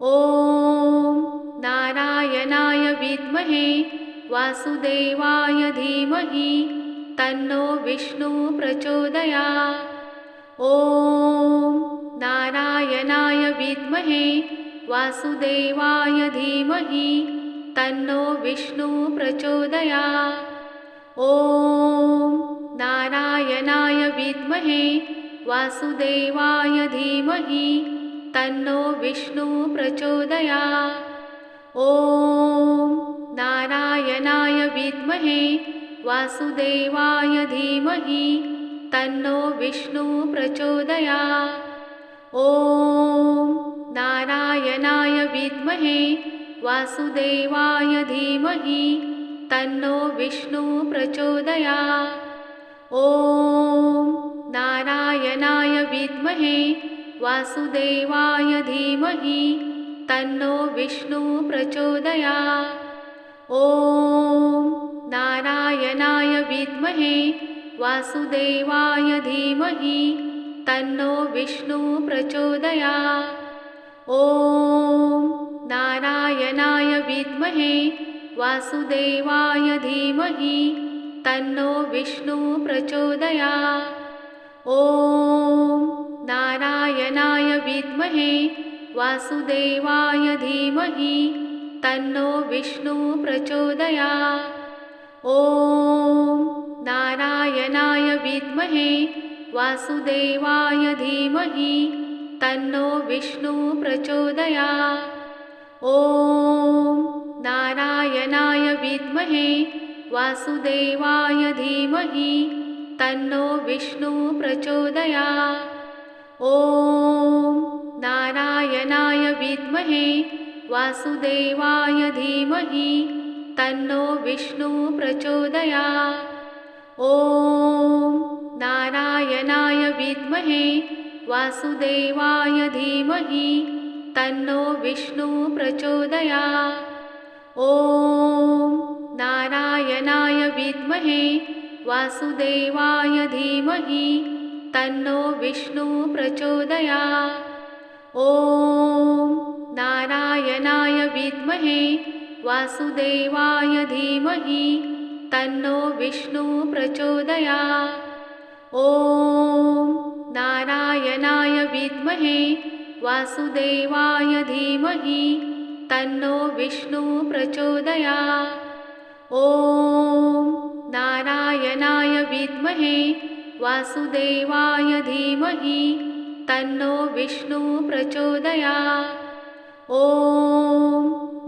ॐ नारायणाय विद्महे वासुदेवाय धीमहि तन्नो विष्णु प्रचोदयात्। ॐ नारायणाय विद्महे वासुदेवाय धीमहि तन्नो विष्णु प्रचोदयात्। ॐ नारायणाय विद्महे वासुदेवाय धीमहि तन्नो विष्णु प्रचोदयात्। ॐ नारायणाय विद्महे वासुदेवाय धीमहि तन्नो विष्णु प्रचोदयात्। ॐ नारायणाय विद्महे वासुदेवाय धीमहि तन्नो विष्णु प्रचोदयात्। ॐ नारायणाय विद्महे वासुदेवाय धीमहि तन्नो विष्णु प्रचोदयात्। ॐ नारायणाय विद्महे वासुदेवाय धीमहि तन्नो विष्णु प्रचोदयात्। ॐ नारायणाय विद्महे वासुदेवाय धीमहि तन्नो विष्णु प्रचोदयात्। ॐ नारायणाय विद्महे वासुदेवाय धीमहि तन्नो विष्णु प्रचोदयात्। ॐ नारायणाय विद्महे वासुदेवाय धीमहि तन्नो विष्णु प्रचोदयात्। ॐ नारायणाय विद्महे वासुदेवाय धीमहि तन्नो विष्णु प्रचोदयात्। ॐ नारायणाय विद्महे वासुदेवाय धीमहि तन्नो विष्णु प्रचोदयात्। ॐ नारायणाय विद्महे वासुदेवाय धीमहि तन्नो विष्णु प्रचोदयात्। ॐ नारायणाय विद्महे वासुदेवाय धीमहि तन्नो विष्णु प्रचोदयात्। ॐ नारायणाय विद्महे वासुदेवाय धीमहि तन्नो विष्णु प्रचोदयात्। ॐ नारायणाय विद्महे वासुदेवाय धीमहि तन्नो विष्णु प्रचोदयात्। ॐ नारायणाय विद्महे वासुदेवाय धीमहि तन्नो विष्णु प्रचोदयात्। ॐ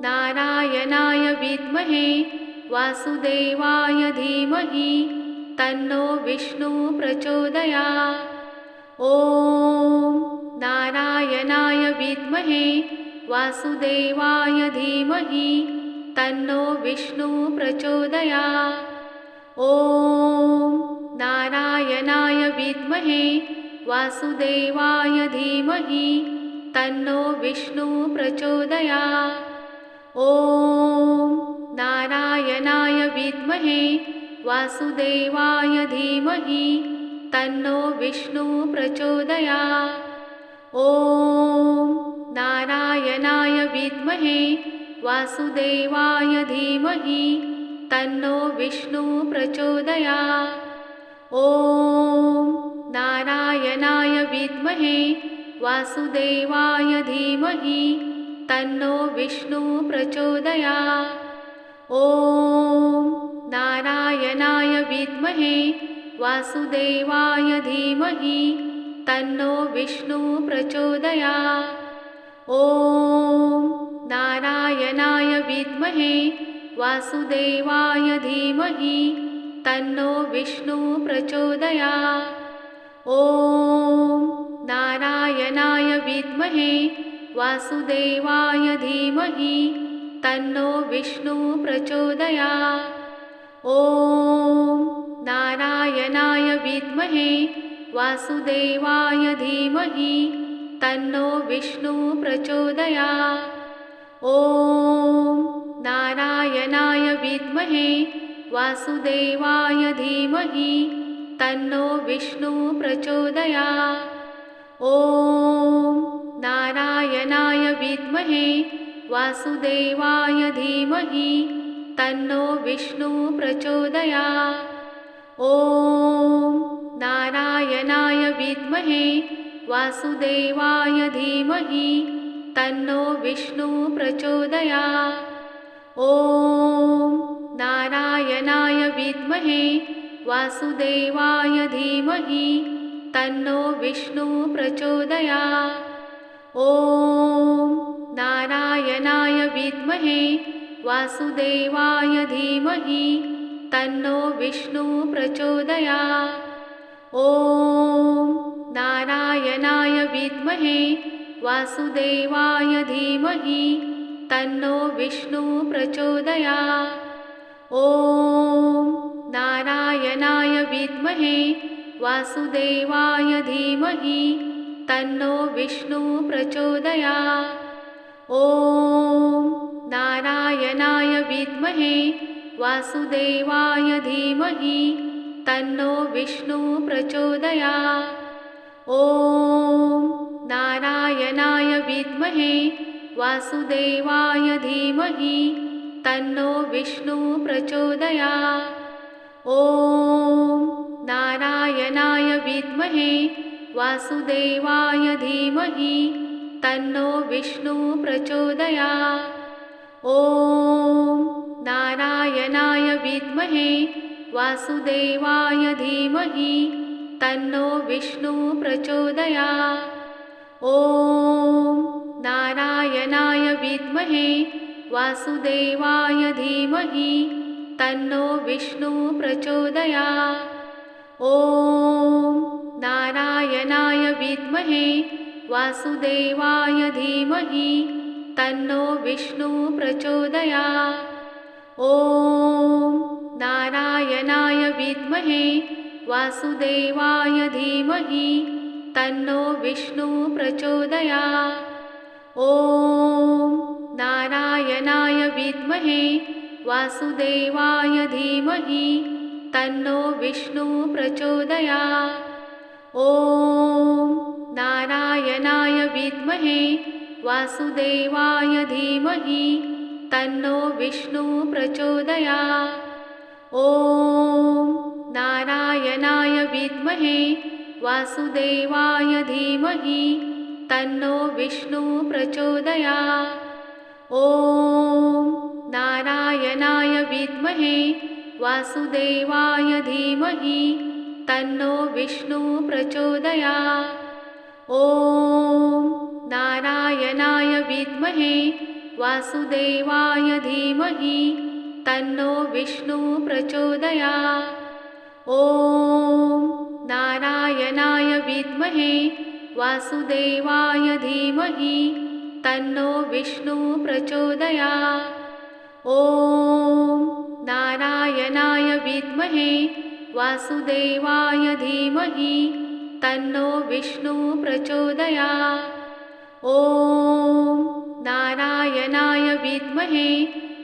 नारायणाय विद्महे वासुदेवाय धीमहि तन्नो विष्णु प्रचोदयात्। ॐ नारायणाय विद्महे वासुदेवाय धीमहि तन्नो विष्णु प्रचोदयात्। ॐ नारायणाय विद्महे वासुदेवाय धीमहि तन्नो विष्णु प्रचोदयात्। ॐ नारायणाय विद्महे वासुदेवाय धीमहि तन्नो विष्णु प्रचोदयात्। ॐ नारायणाय विद्महे वासुदेवाय धीमहि तन्नो विष्णु प्रचोदयात्। ॐ नारायणाय विद्महे वासुदेवाय धीमहि तन्नो विष्णु प्रचोदयात्। ॐ नारायणाय विद्महे वासुदेवाय धीमहि तन्नो विष्णु प्रचोदयात्। ॐ नारायणाय विद्महे वासुदेवाय धीमहि तन्नो विष्णु प्रचोदयात्। ॐ नारायणाय विद्महे वासुदेवाय धीमहि तन्नो विष्णु प्रचोदयात्। ॐ नारायणाय विद्महे वासुदेवाय धीमहि तन्नो विष्णु प्रचोदयात्। ॐ नारायणाय विद्महे वासुदेवाय धीमहि तन्नो विष्णु प्रचोदयात्। ॐ नारायणाय विद्महे वासुदेवाय धीमहि तन्नो विष्णुः प्रचोदयात्। ॐ नारायणाय विद्महे वासुदेवाय धीमहि तन्नो विष्णुः प्रचोदयात्। ॐ नारायणाय विद्महे वासुदेवाय धीमहि तन्नो विष्णुः प्रचोदयात्। ॐ नारायणाय विद्महे वासुदेवाय धीमहि तन्नो विष्णुः प्रचोदयात्। ॐ नारायणाय विद्महे वासुदेवाय धीमहि तन्नो विष्णुः प्रचोदयात्। ॐ नारायणाय विद्महे वासुदेवाय धीमहि तन्नो विष्णुः प्रचोदयात्। ॐ नारायणाय विद्महे वासुदेवाय धीमहि तन्नो विष्णुः प्रचोदयात्। ॐ नारायणाय विद्महे वासुदेवाय धीमहि तन्नो विष्णुः प्रचोदयात्। ॐ नारायणाय विद्महे वासुदेवाय धीमहि तन्नो विष्णुः प्रचोदयात्। ॐ नारायणाय विद्महे वासुदेवाय धीमहि तन्नो विष्णुः प्रचोदयात्। ॐ नारायणाय विद्महे वासुदेवाय धीमहि तन्नो विष्णुः प्रचोदयात्। ॐ नारायणाय विद्महे वासुदेवाय धीमहि तन्नो विष्णुः प्रचोदयात्। ॐ नारायणाय विद्महे वासुदेवाय धीमहि तन्नो विष्णुः प्रचोदयात्। ॐ नारायणाय विद्महे वासुदेवाय धीमहि तन्नो विष्णुः प्रचोदयात्। ॐ नारायणाय विद्महे वासुदेवाय धीमहि तन्नो विष्णुः प्रचोदयात्। ॐ नारायणाय विद्महे वासुदेवाय धीमहि तन्नो विष्णुः प्रचोदयात्। ॐ नारायणाय विद्महे वासुदेवाय धीमहि तन्नो विष्णुः प्रचोदयात्। ॐ नारायणाय विद्महे वासुदेवाय धीमहि तन्नो विष्णुः प्रचोदयात्। ॐ नारायणाय विद्महे वासुदेवाय धीमहि तन्नो विष्णुः प्रचोदयात्। ॐ नारायणाय विद्महे वासुदेवाय धीमहि तन्नो विष्णुः प्रचोदयात्। ॐ नारायणाय विद्महे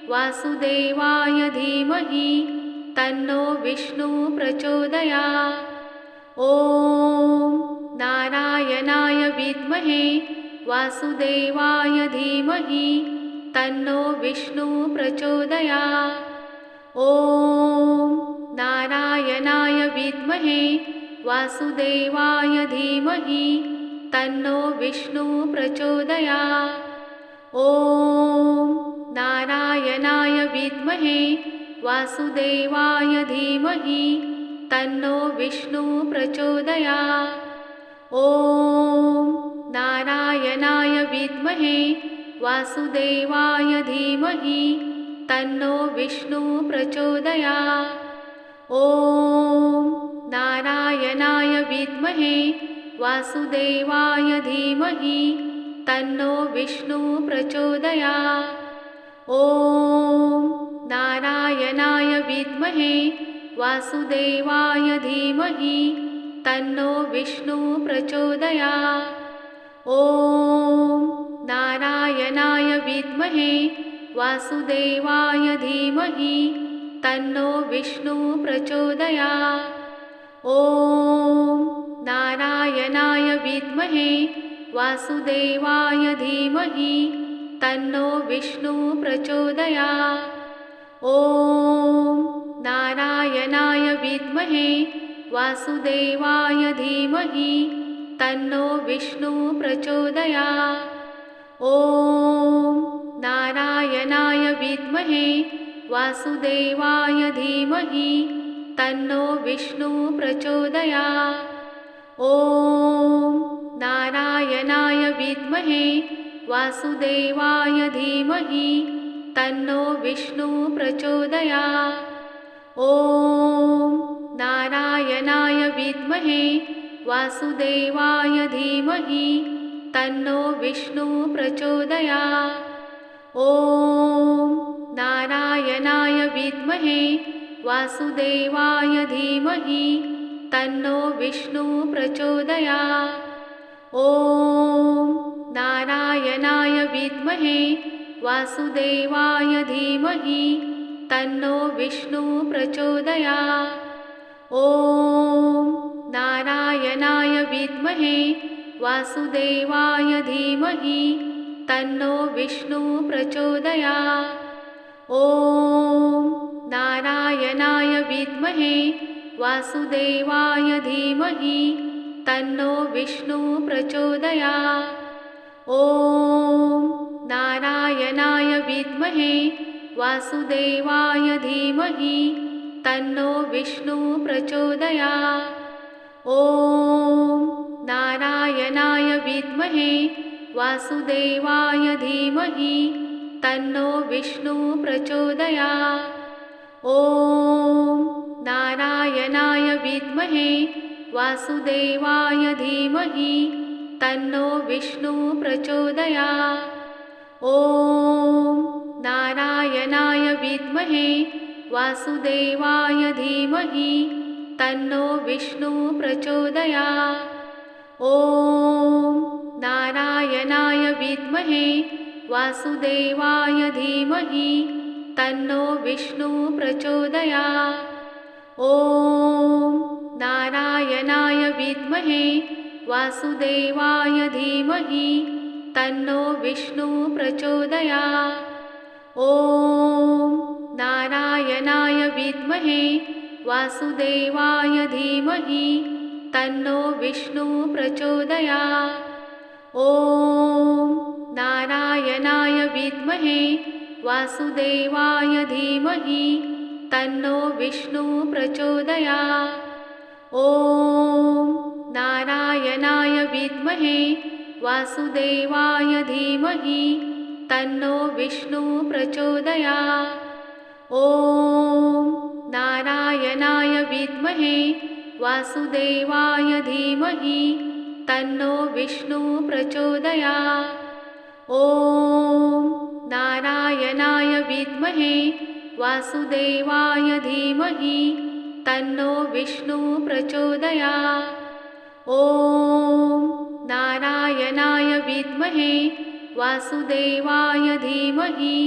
वासुदेवाय धीमहि तन्नो विष्णुः प्रचोदयात्। ॐ नारायणाय विद्महे वासुदेवाय धीमहि तन्नो विष्णुः प्रचोदयात्। ॐ नारायणाय विद्महे वासुदेवाय धीमहि तन्नो विष्णुः प्रचोदयात्। ॐ नारायणाय विद्महे वासुदेवाय धीमहि तन्नो विष्णुः प्रचोदयात्। ॐ नारायणाय विद्महे वासुदेवाय धीमहि तन्नो विष्णुः प्रचोदयात्। ॐ नारायणाय विद्महे वासुदेवाय धीमहि तन्नो विष्णुः प्रचोदयात्। ॐ नारायणाय विद्महे वासुदेवाय धीमहि तन्नो विष्णुः प्रचोदयात्। ॐ नारायणाय विद्महे वासुदेवाय धीमहि तन्नो विष्णुः प्रचोदयात्। ॐ नारायणाय विद्महे वासुदेवाय धीमहि तन्नो विष्णु प्रचोदयात्। ॐ नारायणाय विद्महे वासुदेवाय धीमहि तन्नो विष्णु प्रचोदयात्। ॐ नारायणाय विद्महे वासुदेवाय धीमहि तन्नो विष्णु प्रचोदयात्। ॐ नारायणाय विद्महे वासुदेवाय धीमहि तन्नो विष्णु प्रचोदयात्। ॐ नारायणाय विद्महे वासुदेवाय धीमहि तन्नो विष्णु प्रचोदयात्। ॐ नारायणाय विद्महे वासुदेवाय धीमहि तन्नो विष्णु प्रचोदयात्। ॐ नारायणाय विद्महे वासुदेवाय धीमहि तन्नो विष्णु प्रचोदयात्। ॐ नारायणाय विद्महे वासुदेवाय धीमहि तन्नो विष्णु प्रचोदयात्। ॐ नारायणाय विद्महे वासुदेवाय धीमहि तन्नो विष्णु प्रचोदयात्। ॐ नारायणाय विद्महे वासुदेवाय धीमहि तन्नो विष्णु प्रचोदयात्। ॐ नारायणाय विद्महे वासुदेवाय धीमहि तन्नो विष्णु प्रचोदयात्। ॐ नारायणाय विद्महे वासुदेवाय धीमहि तन्नो विष्णु प्रचोदयात्। ॐ नारायणाय विद्महे वासुदेवाय धीमहि तन्नो विष्णु प्रचोदयात्। ॐ नारायणाय विद्महे वासुदेवाय धीमहि तन्नो विष्णु प्रचोदयात्। ॐ नारायणाय विद्महे वासुदेवाय धीमहि तन्नो विष्णु प्रचोदयात्। ॐ नारायणाय विद्महे वासुदेवाय धीमहि तन्नो विष्णु प्रचोदयात्। ॐ नारायणाय विद्महे वासुदेवाय धीमहि तन्नो विष्णु प्रचोदयात्। ॐ नारायणाय विद्महे वासुदेवाय धीमहि तन्नो विष्णु प्रचोदयात्। ॐ नारायणाय विद्महे वासुदेवाय धीमहि तन्नो विष्णु प्रचोदयात्। ॐ नारायणाय विद्महे वासुदेवाय धीमहि तन्नो विष्णु प्रचोदयात्। ॐ नारायणाय विद्महे वासुदेवाय धीमहि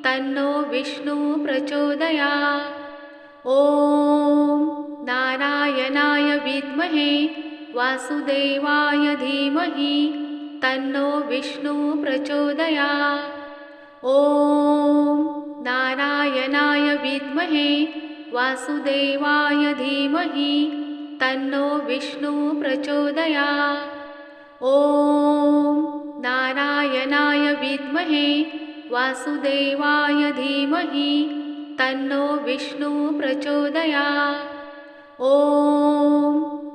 तन्नो विष्णु प्रचोदयात्। ॐ नारायणाय विद्महे वासुदेवाय धीमहि तन्नो विष्णु प्रचोदयात्। ॐ नारायणाय विद्महे वासुदेवाय धीमहि तन्नो विष्णु प्रचोदयात्। ॐ नारायणाय विद्महे वासुदेवाय धीमहि तन्नो विष्णु प्रचोदयात्। ॐ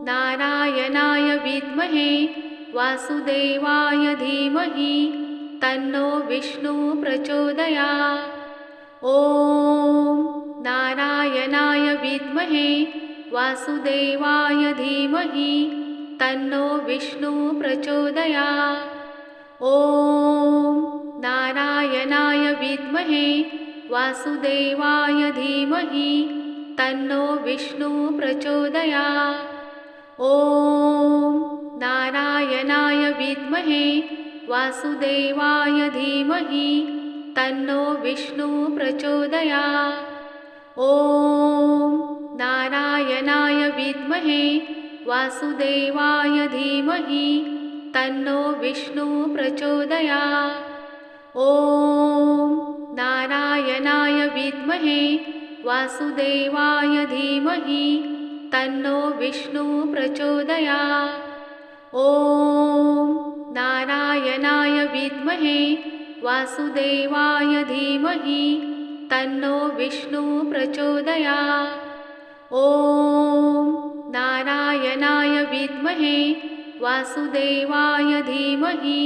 नारायणाय विद्महे वासुदेवाय धीमहि तन्नो विष्णु प्रचोदयात्। ॐ नारायणाय विद्महे वासुदेवाय धीमहि तन्नो विष्णु प्रचोदयात्। ॐ नारायणाय विद्महे वासुदेवाय धीमहि तन्नो विष्णु प्रचोदयात्। ॐ नारायणाय विद्महे वासुदेवाय धीमहि तन्नो विष्णु प्रचोदयात्। ॐ नारायणाय विद्महे वासुदेवाय धीमहि तन्नो विष्णुः प्रचोदयात्। ॐ नारायणाय विद्महे वासुदेवाय धीमहि तन्नो विष्णुः प्रचोदयात्। ॐ नारायणाय विद्महे वासुदेवाय धीमहि तन्नो विष्णुः प्रचोदयात्। ॐ नारायणाय विद्महे वासुदेवाय धीमहि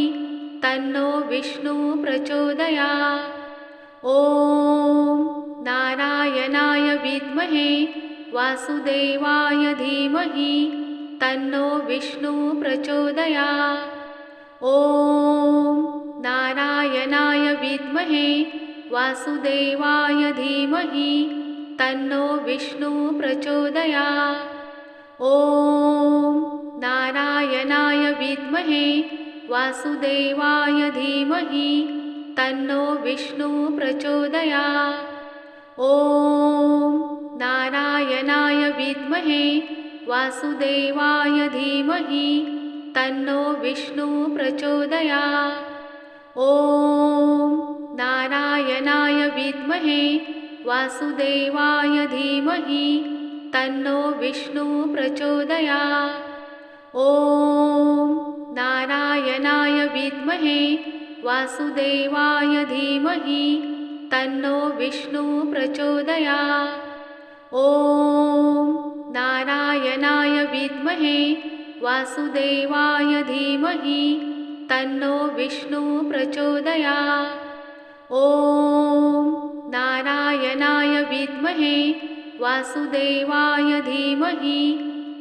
तन्नो विष्णुः प्रचोदयात्। ॐ नारायणाय विद्महे वासुदेवाय धीमहि तन्नो विष्णुः प्रचोदयात्। ॐ नारायणाय विद्महे वासुदेवाय धीमहि तन्नो विष्णुः प्रचोदयात्। ॐ नारायणाय विद्महे वासुदेवाय धीमहि तन्नो विष्णुः प्रचोदयात्। ॐ नारायणाय विद्महे वासुदेवाय धीमहि तन्नो विष्णुः प्रचोदयात्। ॐ नारायणाय विद्महे वासुदेवाय धीमहि तन्नो विष्णुः प्रचोदयात्। ॐ नारायणाय विद्महे वासुदेवाय धीमहि तन्नो विष्णुः प्रचोदयात्। ॐ नारायणाय विद्महे वासुदेवाय धीमहि तन्नो विष्णुः प्रचोदयात्। ॐ नारायणाय विद्महे वासुदेवाय धीमहि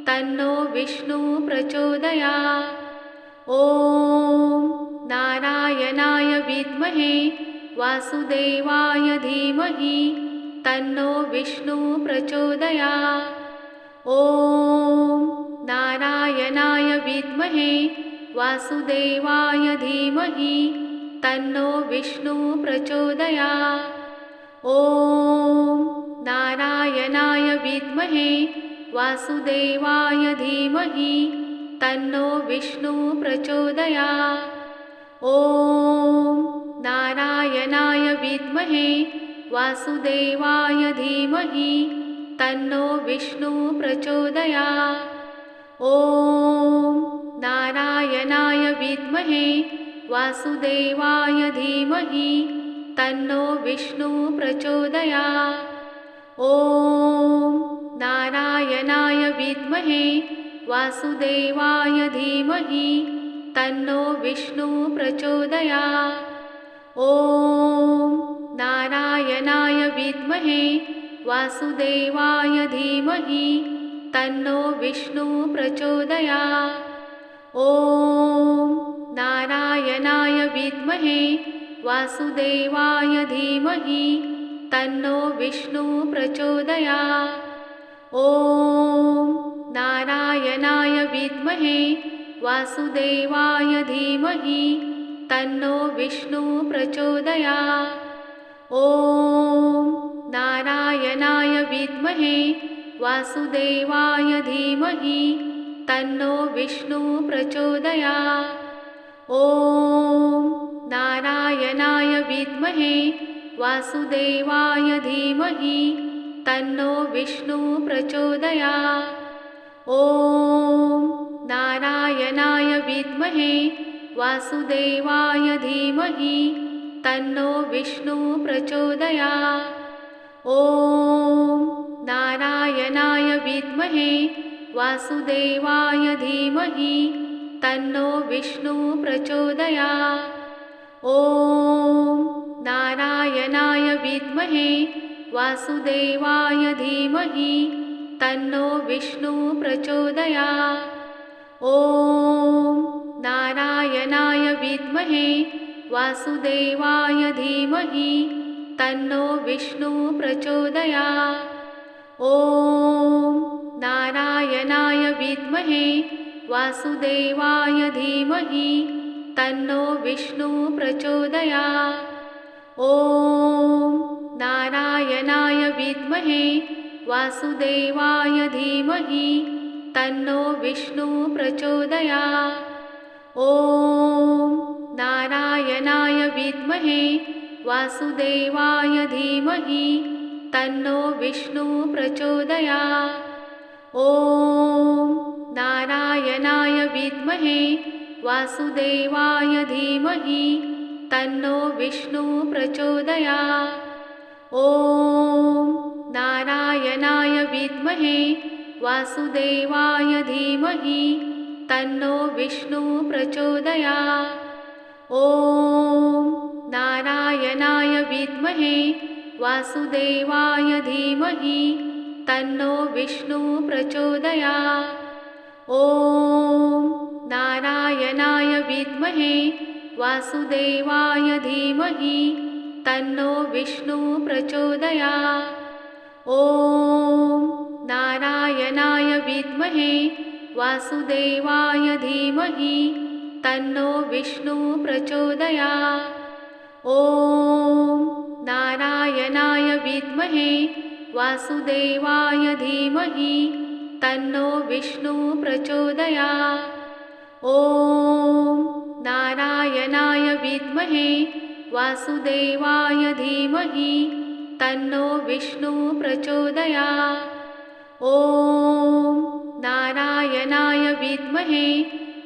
तन्नो विष्णुः प्रचोदयात्। ॐ नारायणाय विद्महे वासुदेवाय धीमहि तन्नो विष्णुः प्रचोदयात्। ॐ नारायणाय विद्महे वासुदेवाय धीमहि तन्नो विष्णुः प्रचोदयात्। ॐ नारायणाय विद्महे वासुदेवाय धीमहि तन्नो विष्णुः प्रचोदयात्। ॐ नारायणाय विद्महे वासुदेवाय धीमहि तन्नो विष्णुः प्रचोदयात्। ॐ नारायणाय विद्महे वासुदेवाय धीमहि तन्नो विष्णुः प्रचोदयात्। ॐ नारायणाय विद्महे वासुदेवाय धीमहि तन्नो विष्णुः प्रचोदयात्। ॐ नारायणाय विद्महे वासुदेवाय धीमहि तन्नो विष्णुः प्रचोदयात्। ॐ नारायणाय विद्महे वासुदेवाय धीमहि तन्नो विष्णुः प्रचोदयात्। ॐ नारायणाय विद्महे वासुदेवाय धीमहि तन्नो विष्णुः प्रचोदयात्। ॐ नारायणाय विद्महे वासुदेवाय धीमहि तन्नो विष्णुः प्रचोदयात्। ॐ नारायणाय विद्महे वासुदेवाय धीमहि तन्नो विष्णुः प्रचोदयात्। ॐ नारायणाय विद्महे वासुदेवाय धीमहि तन्नो विष्णुः प्रचोदयात्। ॐ नारायणाय विद्महे वासुदेवाय धीमहि तन्नो विष्णुः प्रचोदयात्। ॐ नारायणाय विद्महे वासुदेवाय धीमहि तन्नो विष्णुः प्रचोदयात्। ॐ नारायणाय विद्महे वासुदेवाय धीमहि तन्नो विष्णुः प्रचोदयात्। ॐ नारायणाय विद्महे वासुदेवाय धीमहि तन्नो विष्णुः प्रचोदयात्। ॐ नारायणाय विद्महे वासुदेवाय धीमहि तन्नो विष्णुः प्रचोदयात्। ॐ नारायणाय विद्महे वासुदेवाय धीमहि तन्नो विष्णुः प्रचोदयात्। ॐ नारायणाय विद्महे वासुदेवाय धीमहि तन्नो विष्णुः प्रचोदयात्। ॐ नारायणाय विद्महे वासुदेवाय धीमहि तन्नो विष्णुः प्रचोदयात्। ॐ नारायणाय विद्महे वासुदेवाय धीमहि तन्नो विष्णुः प्रचोदयात्। ॐ नारायणाय विद्महे वासुदेवाय धीमहि तन्नो विष्णुः प्रचोदयात्। ॐ नारायणाय विद्महे वासुदेवाय धीमहि तन्नो विष्णुः प्रचोदयात्। ॐ नारायणाय विद्महे वासुदेवाय धीमहि तन्नो विष्णुः प्रचोदयात्। ॐ नारायणाय विद्महे वासुदेवाय धीमहि तन्नो विष्णुः प्रचोदयात्। ॐ नारायणाय विद्महे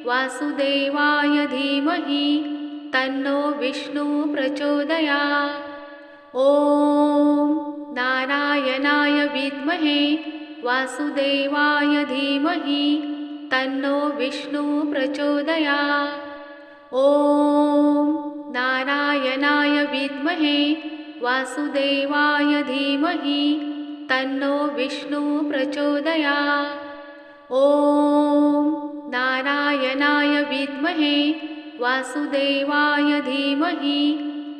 वासुदेवाय धीमहि तन्नो विष्णुः प्रचोदयात्। ॐ नारायणाय विद्महे वासुदेवाय धीमहि तन्नो विष्णुः प्रचोदयात्। ॐ नारायणाय विद्महे वासुदेवाय धीमहि तन्नो विष्णुः प्रचोदयात्। ॐ नारायणाय विद्महे वासुदेवाय धीमहि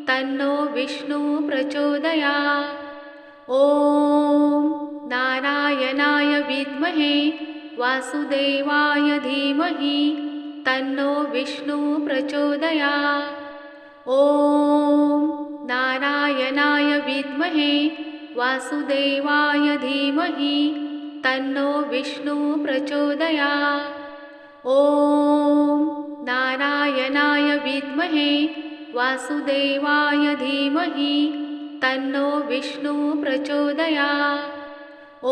तन्नो विष्णुः प्रचोदयात्। ॐ नारायणाय विद्महे वासुदेवाय धीमहि तन्नो विष्णुः प्रचोदयात्। ॐ नारायणाय विद्महे वासुदेवाय धीमहि तन्नो विष्णुः प्रचोदयात्। ॐ नारायणाय विद्महे वासुदेवाय धीमहि तन्नो विष्णुः प्रचोदयात्। ॐ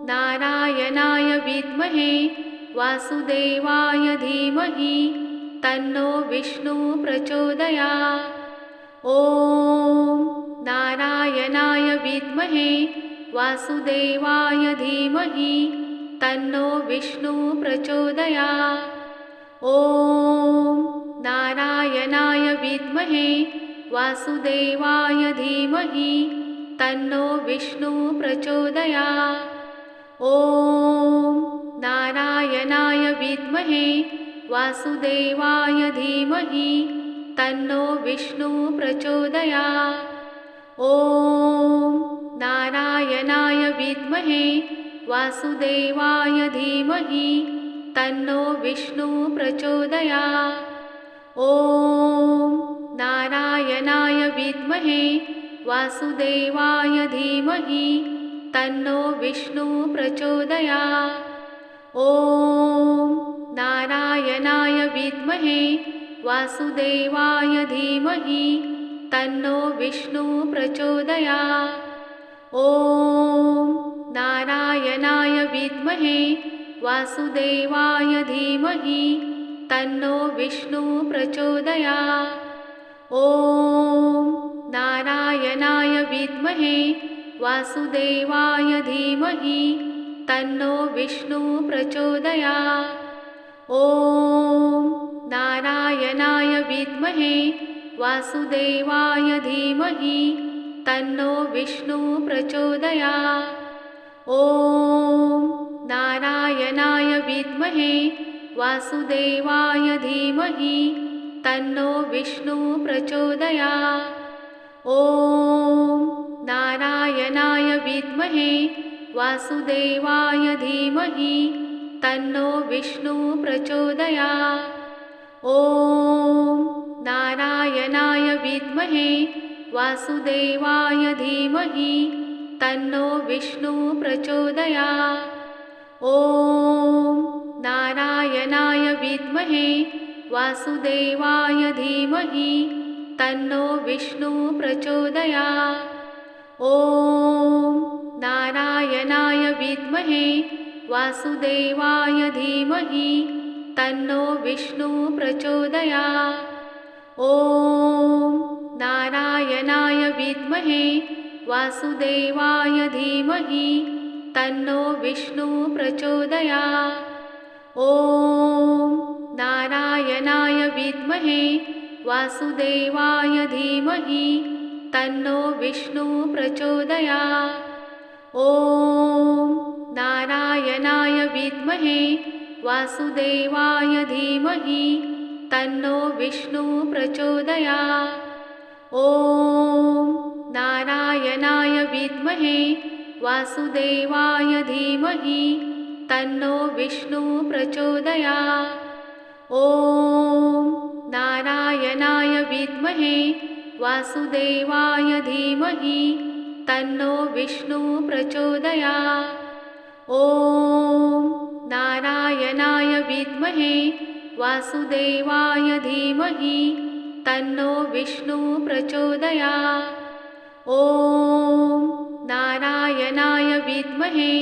नारायणाय विद्महे वासुदेवाय धीमहि तन्नो विष्णुः प्रचोदयात्। ॐ नारायणाय विद्महे वासुदेवाय धीमहि तन्नो विष्णुः प्रचोदयात्। ॐ नारायणाय विद्महे वासुदेवाय धीमहि तन्नो विष्णुः प्रचोदयात्। ॐ नारायणाय विद्महे वासुदेवाय धीमहि तन्नो विष्णुः प्रचोदयात्। ॐ नारायणाय विद्महे वासुदेवाय धीमहि तन्नो विष्णुः प्रचोदयात्। ॐ नारायणाय विद्महे वासुदेवाय धीमहि तन्नो विष्णुः प्रचोदयात्। ॐ नारायणाय विद्महे वासुदेवाय धीमहि तन्नो विष्णुः प्रचोदयात्। ॐ नारायणाय विद्महे वासुदेवाय धीमहि तन्नो विष्णुः प्रचोदयात्। ॐ नारायणाय विद्महे वासुदेवाय धीमहि तन्नो विष्णुः प्रचोदयात्। ॐ नारायणाय विद्महे वासुदेवाय धीमहि तन्नो विष्णुः प्रचोदयात्। ॐ नारायणाय विद्महे वासुदेवाय धीमहि तन्नो विष्णुः प्रचोदयात्। ॐ नारायणाय विद्महे वासुदेवाय धीमहि तन्नो विष्णुः प्रचोदयात्। ॐ नारायणाय विद्महे वासुदेवाय धीमहि तन्नो विष्णुः प्रचोदयात्। ॐ नारायणाय विद्महे वासुदेवाय धीमहि तन्नो विष्णुः प्रचोदयात्। ॐ नारायणाय विद्महे वासुदेवाय धीमहि तन्नो विष्णुः प्रचोदयात्। ॐ नारायणाय विद्महे वासुदेवाय धीमहि तन्नो विष्णुः प्रचोदयात्। ॐ नारायणाय विद्महे वासुदेवाय धीमहि तन्नो विष्णुः प्रचोदयात्। ॐ नारायणाय विद्महे वासुदेवाय धीमहि तन्नो विष्णुः प्रचोदयात्। ॐ नारायणाय विद्महे वासुदेवाय धीमहि तन्नो विष्णुः प्रचोदयात्। ॐ नारायणाय विद्महे वासुदेवाय धीमहि तन्नो विष्णुः प्रचोदयात्। ॐ नारायणाय विद्महे वासुदेवाय धीमहि तन्नो विष्णुः प्रचोदयात्। ॐ नारायणाय विद्महे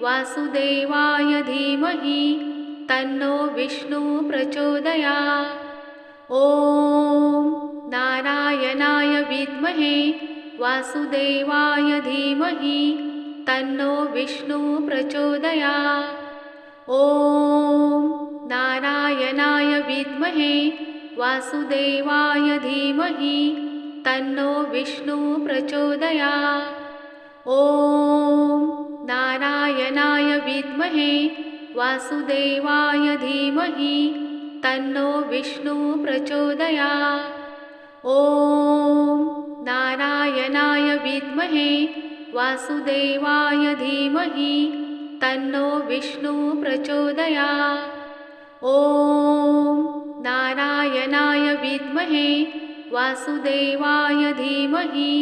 वासुदेवाय धीमहि तन्नो विष्णुः प्रचोदयात्। ॐ नारायणाय विद्महे वासुदेवाय धीमहि तन्नो विष्णुः प्रचोदयात्। ॐ नारायणाय विद्महे वासुदेवाय धीमहि तन्नो विष्णुः प्रचोदयात्। ॐ नारायणाय विद्महे वासुदेवाय धीमहि तन्नो विष्णुः प्रचोदयात्। ॐ नारायणाय विद्महे वासुदेवाय धीमहि तन्नो विष्णुः प्रचोदयात्। ॐ नारायणाय विद्महे वासुदेवाय धीमहि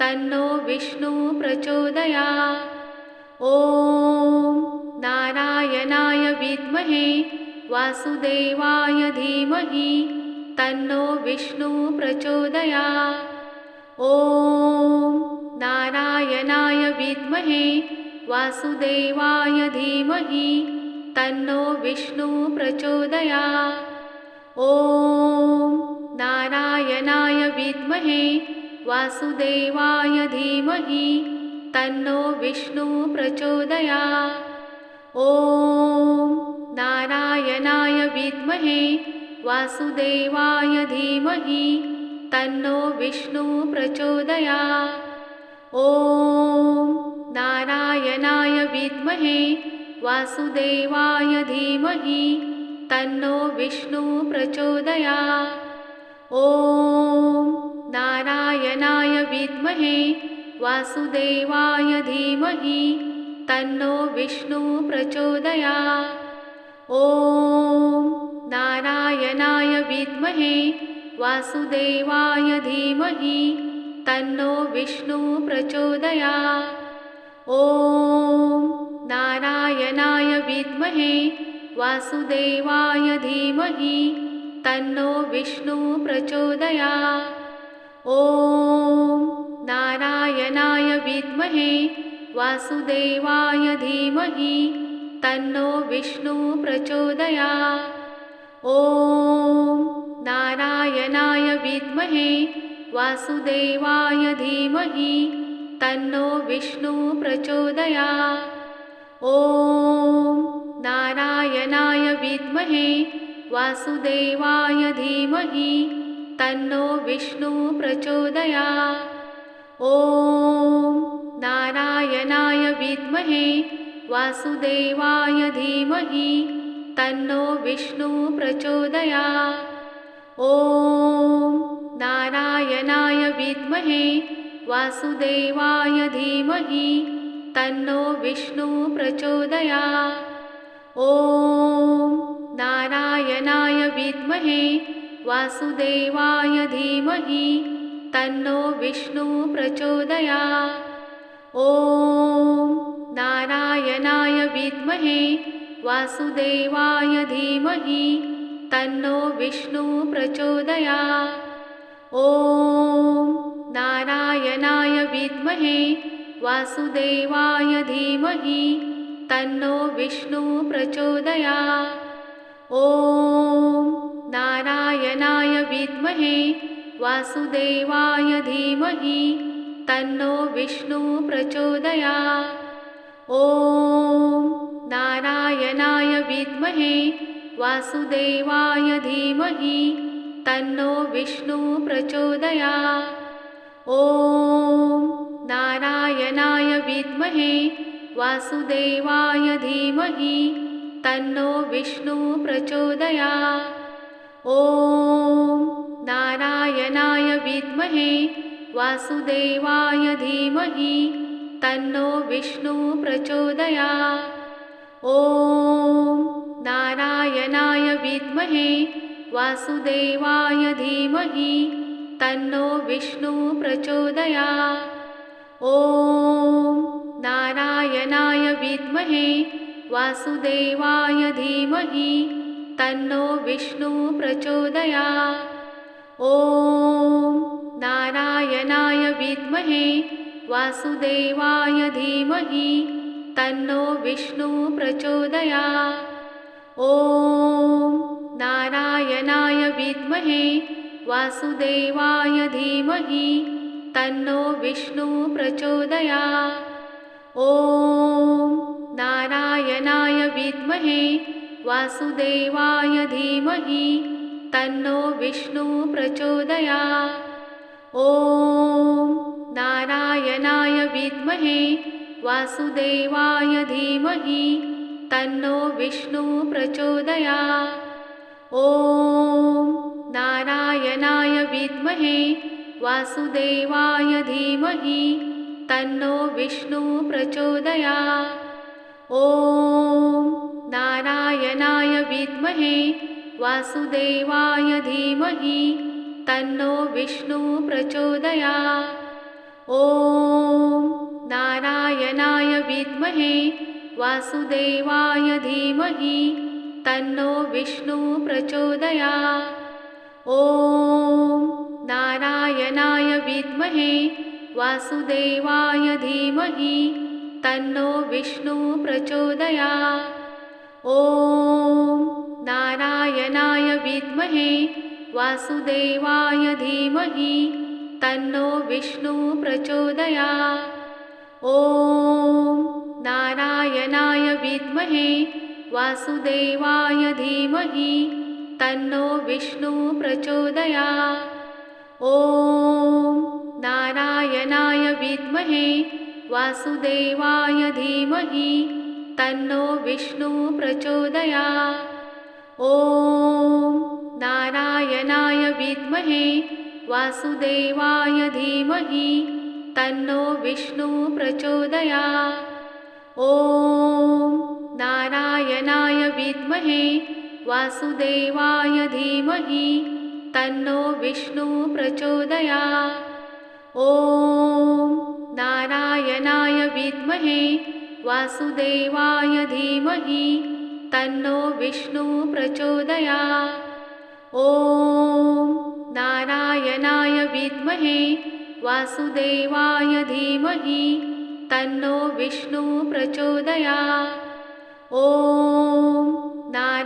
तन्नो विष्णुः प्रचोदयात्। ॐ नारायणाय विद्महे वासुदेवाय धीमहि तन्नो विष्णुः प्रचोदयात्। ॐ नारायणाय विद्महे वासुदेवाय धीमहि तन्नो विष्णुः प्रचोदयात्। ॐ नारायणाय विद्महे वासुदेवाय धीमहि तन्नो विष्णुः प्रचोदयात्। ॐ नारायणाय विद्महे वासुदेवाय धीमहि तन्नो विष्णुः प्रचोदयात्। ॐ नारायणाय विद्महे वासुदेवाय धीमहि तन्नो विष्णुः प्रचोदयात्। ॐ नारायणाय विद्महे वासुदेवाय धीमहि तन्नो विष्णुः प्रचोदयात्। ॐ नारायणाय विद्महे वासुदेवाय धीमहि तन्नो विष्णुः प्रचोदयात्। ॐ नारायणाय विद्महे वासुदेवाय धीमहि तन्नो विष्णुः प्रचोदयात्। ॐ नारायणाय विद्महे वासुदेवाय धीमहि तन्नो विष्णुः प्रचोदयात्। ॐ नारायणाय विद्महे वासुदेवाय धीमहि तन्नो विष्णुः प्रचोदयात्। ॐ नारायणाय विद्महे वासुदेवाय धीमहि तन्नो विष्णुः प्रचोदयात्। ॐ नारायणाय विद्महे वासुदेवाय धीमहि तन्नो विष्णुः प्रचोदयात्। ॐ नारायणाय विद्महे वासुदेवाय धीमहि तन्नो विष्णुः प्रचोदयात्। ॐ नारायणाय विद्महे वासुदेवाय धीमहि तन्नो विष्णुः प्रचोदयात्। ॐ नारायणाय विद्महे वासुदेवाय धीमहि तन्नो विष्णुः प्रचोदयात्। ॐ नारायणाय विद्महे वासुदेवाय धीमहि तन्नो विष्णुः प्रचोदयात्। ॐ नारायणाय विद्महे वासुदेवाय धीमहि तन्नो विष्णुः प्रचोदयात्। ॐ नारायणाय विद्महे वासुदेवाय धीमहि तन्नो विष्णुः प्रचोदयात्। ॐ नारायणाय विद्महे वासुदेवाय धीमहि तन्नो विष्णुः प्रचोदयात्। ॐ नारायणाय विद्महे वासुदेवाय धीमहि तन्नो विष्णुः प्रचोदयात्। ॐ नारायणाय विद्महे वासुदेवाय धीमहि तन्नो विष्णुः प्रचोदयात्। ॐ नारायणाय विद्महे वासुदेवाय धीमहि तन्नो विष्णुः प्रचोदयात्। ॐ नारायणाय विद्महे वासुदेवाय धीमहि तन्नो विष्णुः प्रचोदयात्। ॐ नारायणाय विद्महे वासुदेवाय धीमहि तन्नो विष्णुः प्रचोदयात्। ॐ नारायणाय विद्महे वासुदेवाय धीमहि तन्नो विष्णुः प्रचोदयात्। ॐ नारायणाय विद्महे वासुदेवाय धीमहि तन्नो विष्णुः प्रचोदयात्। ॐ नारायणाय विद्महे वासुदेवाय धीमहि तन्नो विष्णुः प्रचोदयात्। ॐ नारायणाय विद्महे वासुदेवाय धीमहि तन्नो विष्णुः प्रचोदयात्। ॐ नारायणाय विद्महे वासुदेवाय धीमहि तन्नो विष्णुः प्रचोदयात्। ॐ नारायणाय विद्महे वासुदेवाय धीमहि तन्नो विष्णुः प्रचोदयात्। ॐ नारायणाय विद्महे वासुदेवाय धीमहि तन्नो विष्णुः प्रचोदयात्। ॐ नारायणाय विद्महे वासुदेवाय धीमहि तन्नो विष्णुः प्रचोदयात्। ॐ नारायणाय विद्महे वासुदेवाय धीमहि तन्नो विष्णुः प्रचोदयात्। ॐ नारायणाय विद्महे वासुदेवाय धीमहि तन्नो विष्णुः प्रचोदयात्। ॐ नारायणाय विद्महे वासुदेवाय धीमहि तन्नो विष्णुः प्रचोदयात्। ॐ नारायणाय विद्महे वासुदेवाय धीमहि तन्नो विष्णुः प्रचोदयात्। ॐ नारायणाय विद्महे वासुदेवाय धीमहि तन्नो विष्णुः प्रचोदयात्। ॐ नारायणाय